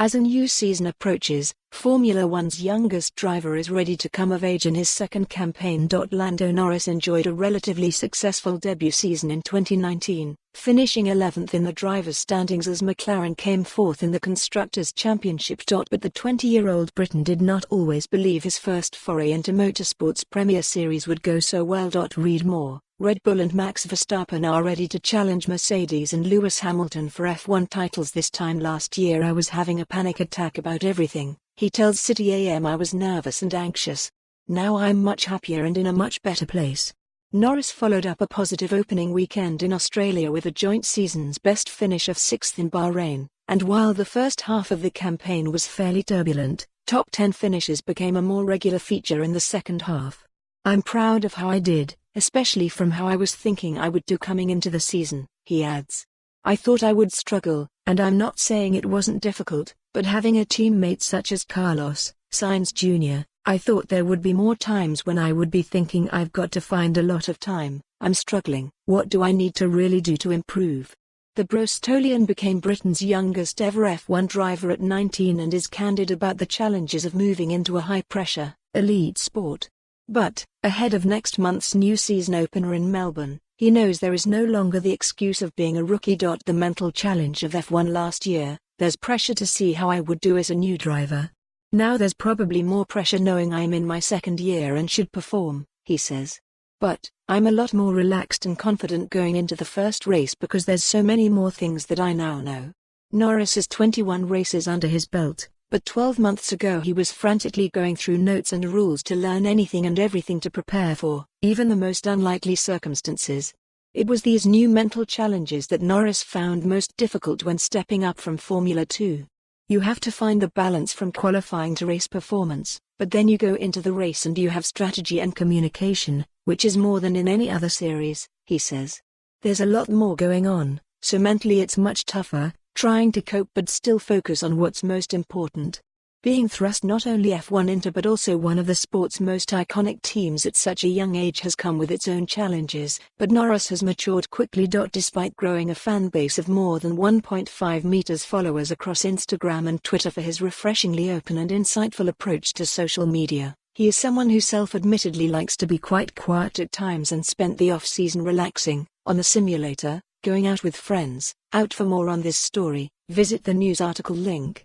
As a new season approaches, Formula One's youngest driver is ready to come of age in his second campaign. Lando Norris enjoyed a relatively successful debut season in 2019, finishing 11th in the drivers' standings as McLaren came fourth in the constructors' championship. But the 20-year-old Briton did not always believe his first foray into motorsport's Premier Series would go so well. Read more. Red Bull and Max Verstappen are ready to challenge Mercedes and Lewis Hamilton for F1 titles this time last year. I was having a panic attack about everything, he tells City A.M. I was nervous and anxious. Now I'm much happier and in a much better place. Norris followed up a positive opening weekend in Australia with a joint season's best finish of 6th in Bahrain, and while the first half of the campaign was fairly turbulent, top 10 finishes became a more regular feature in the second half. I'm proud of how I did, especially from how I was thinking I would do coming into the season, he adds. I thought I would struggle, and I'm not saying it wasn't difficult, but having a teammate such as Sainz Jr, I thought there would be more times when I would be thinking I've got to find a lot of time, I'm struggling, what do I need to really do to improve? The Bristolian became Britain's youngest ever F1 driver at 19 and is candid about the challenges of moving into a high-pressure, elite sport. But, ahead of next month's new season opener in Melbourne, he knows there is no longer the excuse of being a rookie. The mental challenge of F1 last year, there's pressure to see how I would do as a new driver. Now there's probably more pressure knowing I'm in my second year and should perform, he says. But, I'm a lot more relaxed and confident going into the first race because there's so many more things that I now know. Norris has 21 races under his belt. But 12 months ago he was frantically going through notes and rules to learn anything and everything to prepare for, even the most unlikely circumstances. It was these new mental challenges that Norris found most difficult when stepping up from Formula 2. You have to find the balance from qualifying to race performance, but then you go into the race and you have strategy and communication, which is more than in any other series, he says. There's a lot more going on, so mentally it's much tougher, trying to cope but still focus on what's most important. Being thrust not only F1 into but also one of the sport's most iconic teams at such a young age has come with its own challenges, but Norris has matured quickly. Despite growing a fan base of more than 1.5 million followers across Instagram and Twitter for his refreshingly open and insightful approach to social media, he is someone who self-admittedly likes to be quite quiet at times and spent the off-season relaxing, on the simulator, going out with friends. Out for more on this story, visit the news article link.